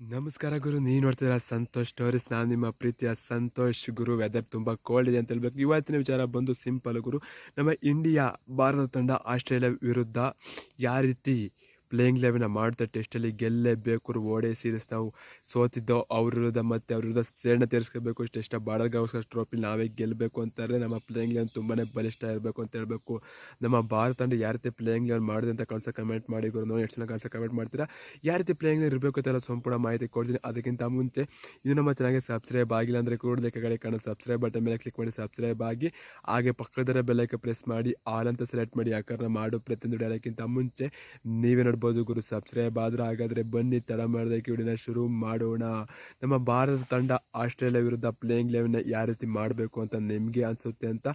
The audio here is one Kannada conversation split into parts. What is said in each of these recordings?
ನಮಸ್ಕಾರ ಗುರು, ನೀವು ನೋಡ್ತಿದ್ದೀರಾ ಸಂತೋಷ್ ಸ್ಟೋರೀಸ್. ನಾನು ನಿಮ್ಮ ಪ್ರೀತಿಯ ಸಂತೋಷ್ ಗುರು. ವೆದರ್ ತುಂಬ ಕೋಲ್ಡ್ ಇದೆ ಅಂತ ಹೇಳ್ಬೇಕು. ಇವತ್ತಿನ ವಿಚಾರ ಬಂದು ಸಿಂಪಲ್ ಗುರು. ನಮ್ಮ ಇಂಡಿಯಾ ಭಾರತ ತಂಡ ಆಸ್ಟ್ರೇಲಿಯಾ ವಿರುದ್ಧ ಯಾವ ರೀತಿ ಪ್ಲೇಯಿಂಗ್ ಲೆವೆನ ಮಾಡ್ತಾ ಟೆಸ್ಟಲ್ಲಿ ಗೆಲ್ಲೇಬೇಕು. ಓಡೆ ಸೀರೀಸ್ ನಾವು ಸೋತಿದ್ದೋ ಅವ್ರ ವಿರುದ್ಧ, ಮತ್ತು ಅವ್ರ ವಿರುದ್ಧ ಸೇಡನ್ನ ತೀರಿಸ್ಕೋಬೇಕು. ಟೆಸ್ಟ್ ಬಾರ್ಡರ್ ಗೌಸ್ಕರ್ ಟ್ರೋಫಿ ನಾವೇ ಗೆಲ್ಲಬೇಕು ಅಂತಾರೆ. ನಮ್ಮ ಪ್ಲೇಯಿಂಗ್ ಲೆವೆನ್ ತುಂಬಾ ಬಲಿಷ್ಠ ಇರಬೇಕು ಅಂತ ಹೇಳಬೇಕು. ನಮ್ಮ ಭಾರತ ತಂಡ ಯಾವ ರೀತಿ ಪ್ಲೇಯಿಂಗ್ ಲೆವೆನ್ ಮಾಡಿದೆ ಅಂತ ಕಳ್ಸೋ ಕಮೆಂಟ್ ಮಾಡಿ ಗುರು. ನೋಡಿ ಎಷ್ಟು ಜನ ಕಳ್ಸೋ ಕಮೆಂಟ್ ಮಾಡ್ತೀರಾ. ಯಾವ ರೀತಿ ಪ್ಲೇಯಿಂಗ್ ಲೆವೆನ್ ಇರಬೇಕು ಅಂತೆಲ್ಲ ಸಂಪೂರ್ಣ ಮಾಹಿತಿ ಕೊಡ್ತೀನಿ. ಅದಕ್ಕಿಂತ ಮುಂಚೆ ಇದು ನಮ್ಮ ಚಾನಲ್ಗೆ ಸಬ್ಸ್ಕ್ರೈಬ್ ಆಗಿಲ್ಲ ಅಂದರೆ ಕೂಡಲೇ ಕೆಳಗಡೆ ಕಾಣೋ ಸಬ್ಸ್ಕ್ರೈಬ್ ಬಟನ್ ಮೇಲೆ ಕ್ಲಿಕ್ ಮಾಡಿ ಸಬ್ಸ್ಕ್ರೈಬ್ ಆಗಿ, ಹಾಗೆ ಪಕ್ಕದ ಬೆಲ್ಲೈಕನ್ ಪ್ರೆಸ್ ಮಾಡಿ ಆಲ್ ಅಂತ ಸೆಲೆಕ್ಟ್ ಮಾಡಿ. ಯಾಕಂದ್ರೆ ಮಾಡೋ ಪ್ರತಿಯೊಂದು ವಿಡಿಯೋಕ್ಕಿಂತ ಮುಂಚೆ ನೀವೇ ನೋಡ್ಬೋದು ಗುರು. ಸಬ್ಸ್ಕ್ರೈಬ್ ಆದ್ರೆ ಹಾಗಾದರೆ ಬನ್ನಿ, ತಡ ಮಾಡೋದಕ್ಕೆ ವಿಡಿಯೋನ ಶುರು ಮಾಡೋಣ. ನಮ್ಮ ಭಾರತ ತಂಡ ಆಸ್ಟ್ರೇಲಿಯಾ ವಿರುದ್ಧ ಪ್ಲೇಯಿಂಗ್ ಲೆವೆನ್ನ ಯಾವ ರೀತಿ ಮಾಡಬೇಕು ಅಂತ ನಿಮಗೆ ಅನಿಸುತ್ತೆ ಅಂತ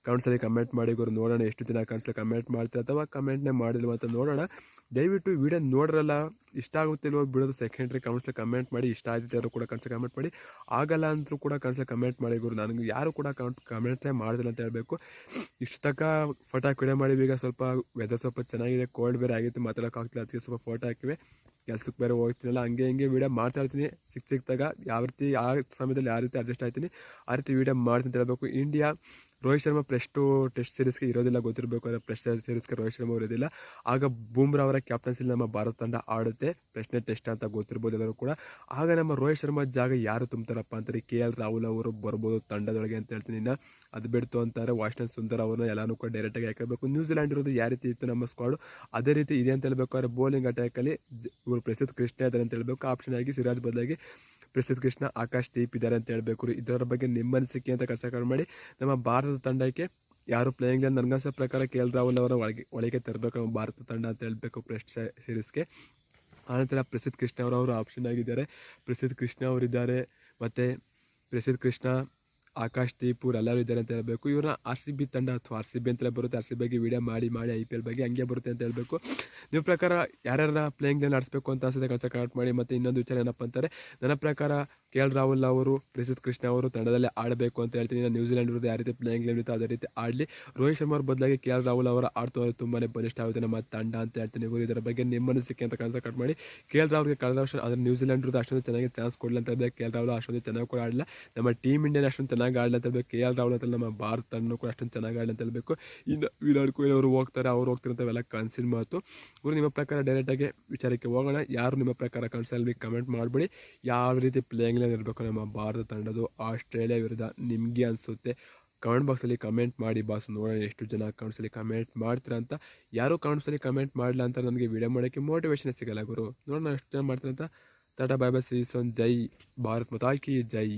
ಕಮೆಂಟ್ಸಲ್ಲಿ ಕಮೆಂಟ್ ಮಾಡಿ ಗುರು. ನೋಡೋಣ ಎಷ್ಟು ದಿನ ಕಮೆಂಟ್ಸಲ್ಲಿ ಕಮೆಂಟ್ ಮಾಡ್ತೀರಾ ಅಥವಾ ಕಮೆಂಟ್ನೇ ಮಾಡಿಲ್ವ ಅಂತ ನೋಡೋಣ. ದಯವಿಟ್ಟು ವಿಡಿಯೋ ನೋಡ್ರಲ್ಲ, ಇಷ್ಟ ಆಗುತ್ತಿಲ್ವೋ ಬಿಡೋದು ಸೆಕೆಂಡ್ರಿ. ಕಮೆಂಟ್ಸಲ್ಲಿ ಕಮೆಂಟ್ ಮಾಡಿ. ಇಷ್ಟ ಆಗುತ್ತೆ ಅವರು ಕೂಡ ಕಮೆಂಟ್ಸಲ್ಲಿ ಕಮೆಂಟ್ ಮಾಡಿ. ಆಗಲ್ಲ ಅಂದರೂ ಕೂಡ ಕಮೆಂಟ್ಸಲ್ಲಿ ಕಮೆಂಟ್ ಮಾಡಿ ಗುರು. ನನಗೆ ಯಾರು ಕೂಡ ಕಮೆಂಟ್ನೇ ಮಾಡಿದಿಲ್ಲ ಅಂತ ಹೇಳಬೇಕು. ಇಷ್ಟು ತನಕ ಫೋಟೋ ಹಾಕಿ ವಿಡಿಯೋ ಮಾಡಿವಿ. ಈಗ ಸ್ವಲ್ಪ ವೆದರ್ ಸ್ವಲ್ಪ ಚೆನ್ನಾಗಿದೆ, ಕೋಲ್ಡ್ ಬೇರೆ ಆಗಿತ್ತು, ಮಾತಾಡೋಕ್ಕಾಗ್ತಿಲ್ಲ. ಅದಕ್ಕೆ ಸ್ವಲ್ಪ ಫೋಟೋ ಹಾಕಿವೆ. ಕೆಲ್ಸಕ್ಕೆ ಬೇರೆ ಹೋಗ್ತೀನಲ್ಲ, ಹಂಗೆ ವಿಡಿಯೋ ಮಾಡ್ತಾ ಇರ್ತೀನಿ. ಸಿಕ್ತಾಗ ಯಾವ ರೀತಿ ಆ ಸಮಯದಲ್ಲಿ ಯಾವ ರೀತಿ ಅಡ್ಜಸ್ಟ್ ಆಯ್ತೀನಿ ಆ ರೀತಿ ವಿಡಿಯೋ ಮಾಡ್ತೀನಿ ಅಂತ ಹೇಳಬೇಕು. ಇಂಡಿಯಾ ರೋಹಿತ್ ಶರ್ಮಾ ಟೆಸ್ಟ್ ಸೀರೀಸ್ಗೆ ಇರೋದಿಲ್ಲ, ಗೊತ್ತಿರಬೇಕು. ಅಂದರೆ ಟೆಸ್ಟ್ ಸೀರೀಸ್ಗೆ ರೋಹಿತ್ ಶರ್ಮಾ ಇರೋದಿಲ್ಲ. ಆಗ ಬೂಮ್ರಾ ಅವರ ಕ್ಯಾಪ್ಟನ್ಸಿಲಿ ನಮ್ಮ ಭಾರತ ತಂಡ ಆಡುತ್ತೆ. ಪ್ರಶ್ನೆ ಟೆಸ್ಟ್ ಅಂತ ಗೊತ್ತಿರ್ಬೋದು ಎಲ್ಲರೂ ಕೂಡ. ಆಗ ನಮ್ಮ ರೋಹಿತ್ ಶರ್ಮಾ ಜಾಗ ಯಾರು ತುಂಬ್ತಾರಪ್ಪ ಅಂತಾರೆ, KL ರಾಹುಲ್ ಅವರು ಬರ್ಬೋದು ತಂಡದೊಳಗೆ ಅಂತ ಹೇಳ್ತೀನಿ. ಇನ್ನು ಅದು ಬಿಡ್ತು ಅಂತಾರೆ ವಾಷಿಂಗ್ಟನ್ ಸುಂದರ್ ಅವ್ರನ್ನ ಎಲ್ಲನೂ ಕೂಡ ಡೈರೆಕ್ಟಾಗಿ ಹಾಕಬೇಕು. ನ್ಯೂಜಿಲೆಂಡ್ ಇರೋದು ಯಾವ ರೀತಿ ಇತ್ತು ನಮ್ಮ ಸ್ಕ್ವಾಡು, ಅದೇ ರೀತಿ ಇದೆ ಅಂತ ಹೇಳ್ಬೇಕಾದ್ರೆ ಬೌಲಿಂಗ್ ಅಟ್ಯಾಕಲ್ಲಿ ಇವರು ಪ್ರಸಿದ್ಧ ಕೃಷ್ಣ ಇದ್ದಾರೆ ಅಂತ ಹೇಳಬೇಕು. ಆಪ್ಷನ್ ಆಗಿ ಸಿರಾಜ್ ಬದಲಾಗಿ ಪ್ರಸಿದ್ಧ ಕೃಷ್ಣ, ಆಕಾಶ್ ದೀಪ್ ಇದ್ದಾರೆ ಅಂತ ಹೇಳಬೇಕು. ಇದರ ಬಗ್ಗೆ ನಿಮ್ಮ ಅನಿಸಿಕೆ ಅಂತ ಕನ್ಸಿಡರ್ ಮಾಡಿ. ನಮ್ಮ ಭಾರತ ತಂಡಕ್ಕೆ ಯಾರು ಪ್ಲೇಯಿಂಗ್ ಲೆವೆನ್ ನನಗನ್ಸೋ ಪ್ರಕಾರ KL ರಾಹುಲ್ ಅವರ ಒಳಗೆ ತರಬೇಕು ನಮ್ಮ ಭಾರತ ತಂಡ ಅಂತ ಹೇಳಬೇಕು ಟೆಸ್ಟ್ ಸೀರೀಸ್ಗೆ. ಆನಂತರ ಪ್ರಸಿದ್ಧ ಕೃಷ್ಣ ಅವರು ಆಪ್ಷನ್ ಆಗಿದ್ದಾರೆ. ಪ್ರಸಿದ್ಧ ಕೃಷ್ಣ ಅವರಿದ್ದಾರೆ, ಮತ್ತು ಪ್ರಸಿದ್ಧ ಕೃಷ್ಣ, ಆಕಾಶ್ ದೀಪ್ ಇವರೆಲ್ಲರೂ ಇದ್ದಾರೆ ಅಂತ ಹೇಳಬೇಕು. ಇವ್ರನ್ನ RCB ತಂಡ ಅಥವಾ RCB ಅಂತಲೇ ಬರುತ್ತೆ. RCB ಬಗ್ಗೆ ವಿಡಿಯೋ ಮಾಡಿ IPL ಬಗ್ಗೆ ಹಂಗೆ ಬರುತ್ತೆ ಅಂತ ಹೇಳಬೇಕು. ನಿಮ್ಮ ಪ್ರಕಾರ ಯಾರ್ಯಾರ ಪ್ಲೇಯಿಂಗ್ ಲೆವೆನ್ ಆಡಿಸ್ಬೇಕು ಅಂತ ಅನ್ಸುತ್ತೆ ಕಮೆಂಟ್ ಮಾಡಿ. ಮತ್ತು ಇನ್ನೊಂದು ವಿಚಾರ ಏನಪ್ಪ ಅಂತಾರೆ, ನನ್ನ ಪ್ರಕಾರ KL ರಾಹುಲ್ ಅವರು, ಪ್ರಸಿದ್ಧ ಕೃಷ್ಣ ಅವರು ತಂಡದಲ್ಲೇ ಆಡಬೇಕು ಅಂತ ಹೇಳ್ತೀನಿ. ನ್ಯೂಜಿಲೆಂಡ್ ವಿರುದ್ಧ ಯಾವ ರೀತಿ ಪ್ಲೇಯಿಂಗ್ ಲೆವೆನ್ ಇತ್ತು ಅದೇ ರೀತಿ ಆಡಲಿ. ರೋಹಿತ್ ಶರ್ಮಾ ಅವ್ರ ಬದಲಾಗಿ KL ರಾಹುಲ್ ಅವರ ಆಡ್ತೋದು ತುಂಬಾ ಬಲಿಷ್ಠ ಆಗುತ್ತೆ ನಮ್ಮ ತಂಡ ಅಂತ ಹೇಳ್ತೀನಿ. ಇದರ ಬಗ್ಗೆ ನಿಮ್ಮ ಅನಿಸಿಕೆ ಅಂತ ಕಮೆಂಟ್ ಮಾಡಿ. KL ರಾಹುಲ್ಗೆ ಕಳೆದ ವರ್ಷ ಆದರೆ ನ್ಯೂಜಿಲೆಂಡ್ ವಿರುದ್ಧ ಅಷ್ಟೊಂದು ಚೆನ್ನಾಗಿ ಚಾನ್ಸ್ ಕೊಡಲಿ ಅಂತ ಹೇಳಬೇಕು. KL ರಾಹುಲ್ ಅಷ್ಟೊಂದು ಚೆನ್ನಾಗಿ ಕೂಡ ಆಡಲಿಲ್ಲ. ನಮ್ಮ ಟೀಮ್ ಇಂಡಿಯನ್ ಅಷ್ಟೊಂದು ಚೆನ್ನಾಗಿ ಆಡಲಿ ಅಂತ ಹೇಳಬೇಕು. KL ರಾಹುಲ್ ಅಂತ ನಮ್ಮ ಭಾರತ ತಂಡ ಕೂಡ ಅಷ್ಟೊಂದು ಚೆನ್ನಾಗಿ ಆಡಲಿ ಅಂತ ಹೇಳಬೇಕು. ಇನ್ನು ವಿರಾಟ್ ಕೊಹ್ಲಿ ಅವರು ಹೋಗ್ತಾರೆ ಅಂಥವೆಲ್ಲ ಕನಸಿನ ಮಾತು ಗುರು. ನಿಮ್ಮ ಪ್ರಕಾರ ಡೈರೆಕ್ಟಾಗಿ ವಿಚಾರಕ್ಕೆ ಹೋಗೋಣ. ಯಾರು ನಿಮ್ಮ ಪ್ರಕಾರ ಕನಸಲ್ಲಿ ಕಮೆಂಟ್ ಮಾಡಿಬಿಡಿ. ಯಾವ ರೀತಿ ಪ್ಲೇಯಿಂಗ್ ಲೆವೆನ್ ಇರಬೇಕು ನಮ್ಮ ಭಾರತ ತಂಡದ್ದು ಆಸ್ಟ್ರೇಲಿಯಾ ವಿರುದ್ಧ ನಿಮಗೆ ಅನಿಸುತ್ತೆ ಕಮೆಂಟ್ ಬಾಕ್ಸಲ್ಲಿ ಕಮೆಂಟ್ ಮಾಡಿ ಬಾಸ್. ನೋಡೋಣ ಎಷ್ಟು ಜನ ಕಮೆಂಟ್ಸಲ್ಲಿ ಕಮೆಂಟ್ ಮಾಡ್ತೀರಾ ಅಂತ. ಯಾರು ಕಮೆಂಟ್ಸಲ್ಲಿ ಕಮೆಂಟ್ ಮಾಡಲ್ಲ ಅಂತ ನನಗೆ ವಿಡಿಯೋ ಮಾಡೋಕ್ಕೆ ಮೋಟಿವೇಶನ್ ಸಿಗಲ್ಲ ಗುರು. ನೋಡೋಣ ಎಷ್ಟು ಜನ ಮಾಡ್ತೀರಾ ಅಂತ. Tata bye bye, see you soon. ಜೈ ಭಾರತ್ ಮಾತಾ ಕಿ ಜೈ.